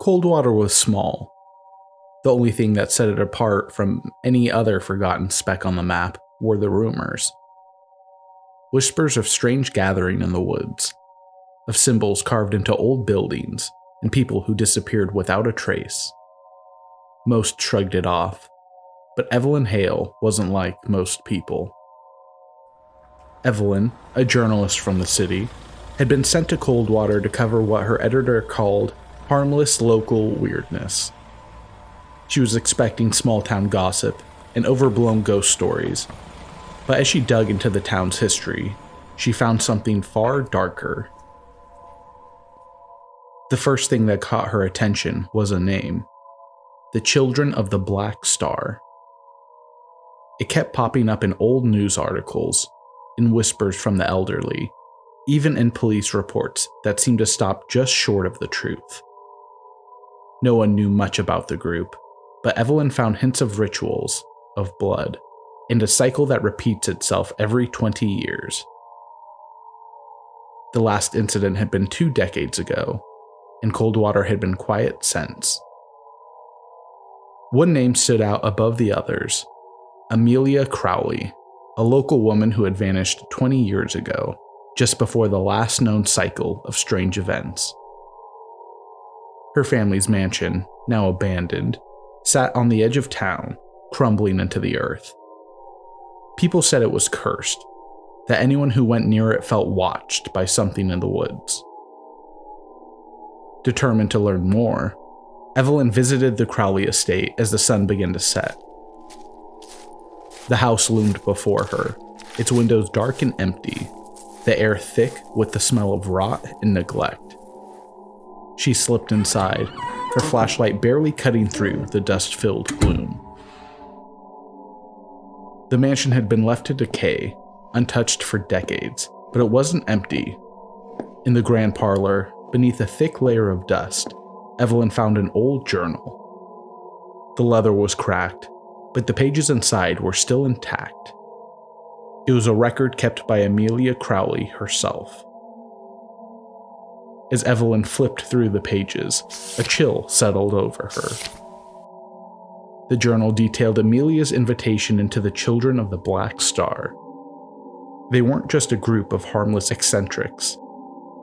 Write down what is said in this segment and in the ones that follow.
Coldwater was small. The only thing that set it apart from any other forgotten speck on the map were the rumors. Whispers of strange gathering in the woods, of symbols carved into old buildings, and people who disappeared without a trace. Most shrugged it off, but Evelyn Hale wasn't like most people. Evelyn, a journalist from the city, had been sent to Coldwater to cover what her editor called harmless local weirdness. She was expecting small-town gossip and overblown ghost stories, but as she dug into the town's history, she found something far darker. The first thing that caught her attention was a name: the Children of the Black Star. It kept popping up in old news articles, in whispers from the elderly, even in police reports that seemed to stop just short of the truth. No one knew much about the group, but Evelyn found hints of rituals, of blood, and a cycle that repeats itself every 20 years. The last incident had been 2 decades ago, and Coldwater had been quiet since. One name stood out above the others: Amelia Crowley, a local woman who had vanished 20 years ago, just before the last known cycle of strange events. Her family's mansion, now abandoned, sat on the edge of town, crumbling into the earth. People said it was cursed, that anyone who went near it felt watched by something in the woods. Determined to learn more, Evelyn visited the Crowley estate as the sun began to set. The house loomed before her, its windows dark and empty, the air thick with the smell of rot and neglect. She slipped inside, her flashlight barely cutting through the dust-filled gloom. The mansion had been left to decay, untouched for decades, but it wasn't empty. In the grand parlor, beneath a thick layer of dust, Evelyn found an old journal. The leather was cracked, but the pages inside were still intact. It was a record kept by Amelia Crowley herself. As Evelyn flipped through the pages, a chill settled over her. The journal detailed Amelia's invitation into the Children of the Black Star. They weren't just a group of harmless eccentrics.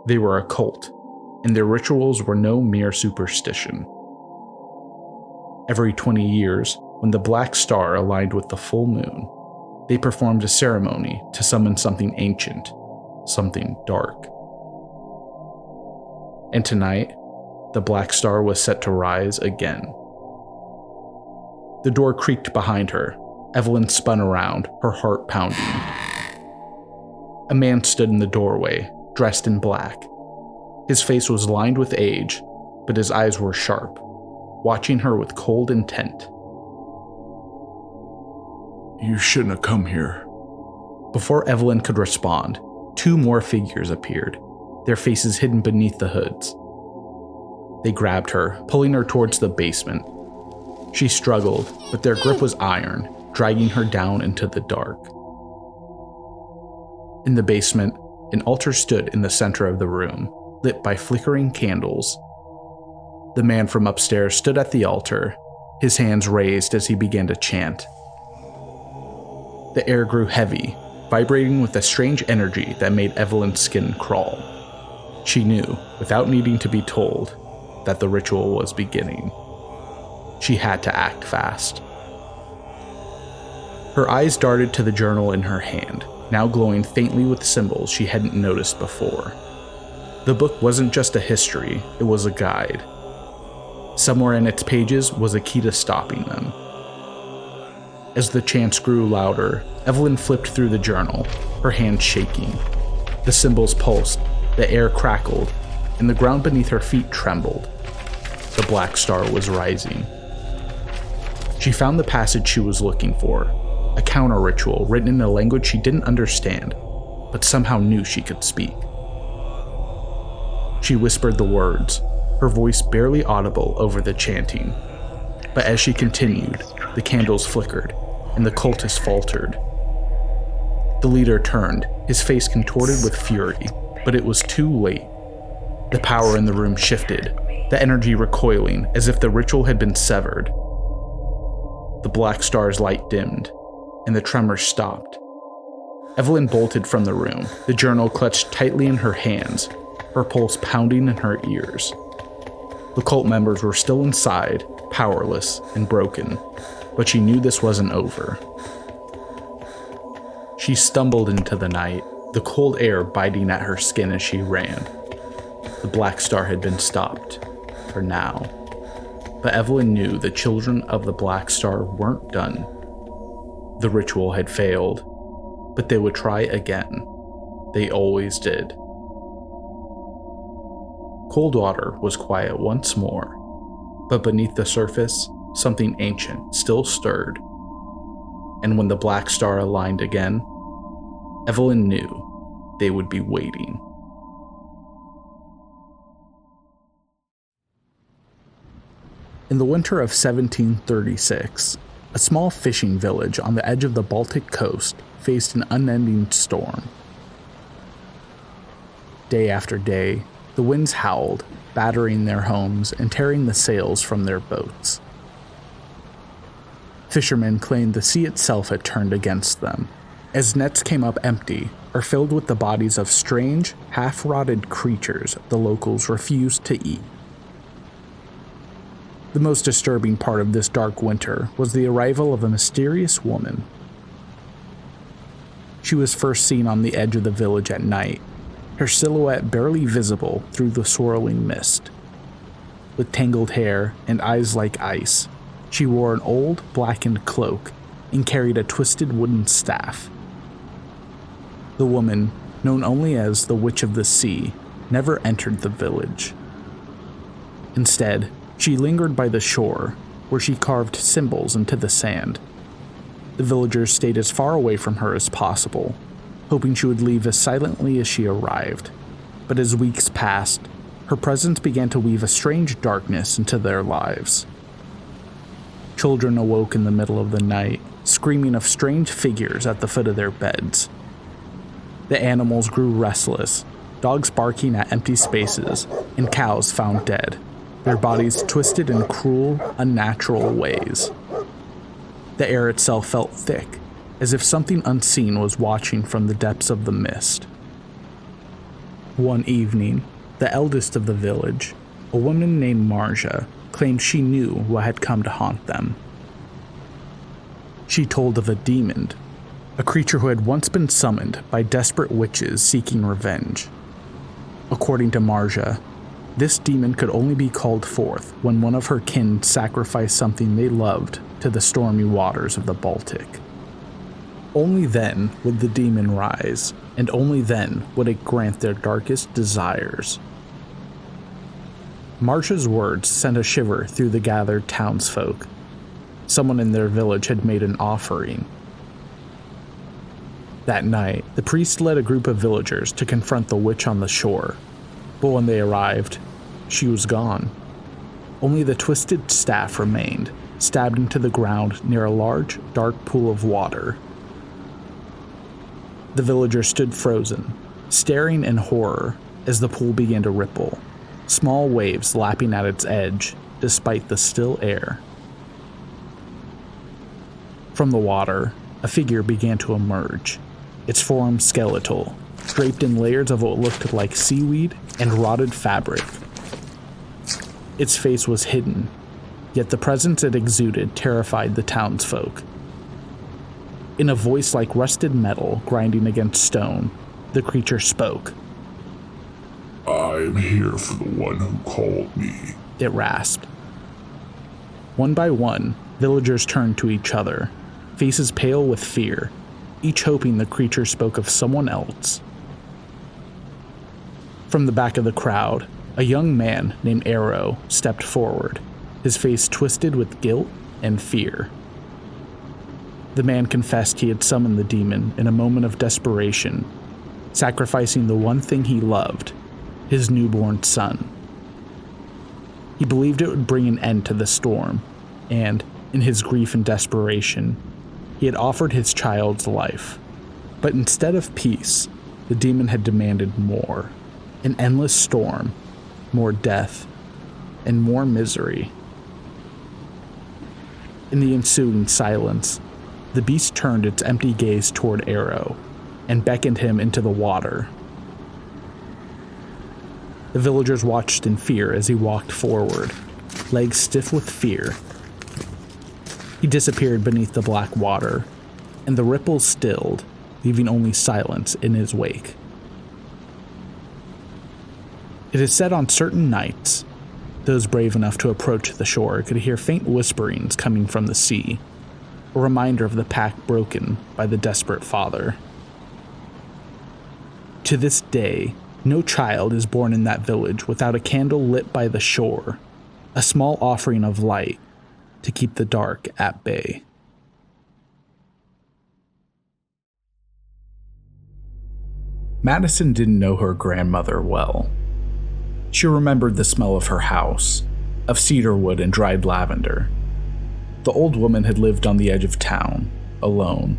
They were a cult, and their rituals were no mere superstition. Every 20 years, when the Black Star aligned with the full moon, they performed a ceremony to summon something ancient, something dark. And tonight, the Black Star was set to rise again. The door creaked behind her. Evelyn spun around, her heart pounding. A man stood in the doorway, dressed in black. His face was lined with age, but his eyes were sharp, watching her with cold intent. "You shouldn't have come here." Before Evelyn could respond, 2 more figures appeared, their faces hidden beneath the hoods. They grabbed her, pulling her towards the basement. She struggled, but their grip was iron, dragging her down into the dark. In the basement, an altar stood in the center of the room, lit by flickering candles. The man from upstairs stood at the altar, his hands raised as he began to chant. The air grew heavy, vibrating with a strange energy that made Evelyn's skin crawl. She knew, without needing to be told, that the ritual was beginning. She had to act fast. Her eyes darted to the journal in her hand, now glowing faintly with symbols she hadn't noticed before. The book wasn't just a history, it was a guide. Somewhere in its pages was a key to stopping them. As the chants grew louder, Evelyn flipped through the journal, her hands shaking. The symbols pulsed, the air crackled, and the ground beneath her feet trembled. The Black Star was rising. She found the passage she was looking for, a counter ritual written in a language she didn't understand, but somehow knew she could speak. She whispered the words, her voice barely audible over the chanting. But as she continued, the candles flickered, and the cultist faltered. The leader turned, his face contorted with fury, but it was too late. The power in the room shifted, the energy recoiling as if the ritual had been severed. The black star's light dimmed, and the tremors stopped. Evelyn bolted from the room, the journal clutched tightly in her hands, her pulse pounding in her ears. The cult members were still inside, powerless and broken, but she knew this wasn't over. She stumbled into the night, the cold air biting at her skin as she ran. The Black Star had been stopped, for now. But Evelyn knew the children of the Black Star weren't done. The ritual had failed, but they would try again. They always did. Coldwater was quiet once more, but beneath the surface, something ancient still stirred. And when the Black Star aligned again, Evelyn knew they would be waiting. In the winter of 1736, a small fishing village on the edge of the Baltic coast faced an unending storm. Day after day, the winds howled, battering their homes and tearing the sails from their boats. Fishermen claimed the sea itself had turned against them, as nets came up empty or filled with the bodies of strange, half-rotted creatures the locals refused to eat. The most disturbing part of this dark winter was the arrival of a mysterious woman. She was first seen on the edge of the village at night, her silhouette barely visible through the swirling mist. With tangled hair and eyes like ice, she wore an old, blackened cloak and carried a twisted wooden staff. The woman, known only as the Witch of the Sea, never entered the village. Instead, she lingered by the shore, where she carved symbols into the sand. The villagers stayed as far away from her as possible, hoping she would leave as silently as she arrived. But as weeks passed, her presence began to weave a strange darkness into their lives. Children awoke in the middle of the night, screaming of strange figures at the foot of their beds. The animals grew restless, dogs barking at empty spaces, and cows found dead, their bodies twisted in cruel, unnatural ways. The air itself felt thick, as if something unseen was watching from the depths of the mist. One evening, the eldest of the village, a woman named Marja, claimed she knew what had come to haunt them. She told of a demon, a creature who had once been summoned by desperate witches seeking revenge. According to Marja, this demon could only be called forth when one of her kin sacrificed something they loved to the stormy waters of the Baltic. Only then would the demon rise, and only then would it grant their darkest desires. Marja's words sent a shiver through the gathered townsfolk. Someone in their village had made an offering. That night, the priest led a group of villagers to confront the witch on the shore, but when they arrived, she was gone. Only the twisted staff remained, stabbed into the ground near a large, dark pool of water. The villagers stood frozen, staring in horror as the pool began to ripple, small waves lapping at its edge despite the still air. From the water, a figure began to emerge, its form skeletal, draped in layers of what looked like seaweed and rotted fabric. Its face was hidden, yet the presence it exuded terrified the townsfolk. In a voice like rusted metal grinding against stone, the creature spoke. I am here for the one who called me, It rasped. One by one, villagers turned to each other, faces pale with fear, each hoping the creature spoke of someone else. From the back of the crowd, a young man named Arrow stepped forward, his face twisted with guilt and fear. The man confessed he had summoned the demon in a moment of desperation, sacrificing the one thing he loved, his newborn son. He believed it would bring an end to the storm, and, in his grief and desperation, he had offered his child's life. But instead of peace, the demon had demanded more. An endless storm, more death, and more misery. In the ensuing silence, the beast turned its empty gaze toward Arrow and beckoned him into the water. The villagers watched in fear as he walked forward, legs stiff with fear. He disappeared beneath the black water, and the ripples stilled, leaving only silence in his wake. It is said on certain nights, those brave enough to approach the shore could hear faint whisperings coming from the sea, a reminder of the pact broken by the desperate father. To this day, no child is born in that village without a candle lit by the shore, a small offering of light to keep the dark at bay. Madison didn't know her grandmother well. She remembered the smell of her house, of cedar wood and dried lavender. The old woman had lived on the edge of town, alone,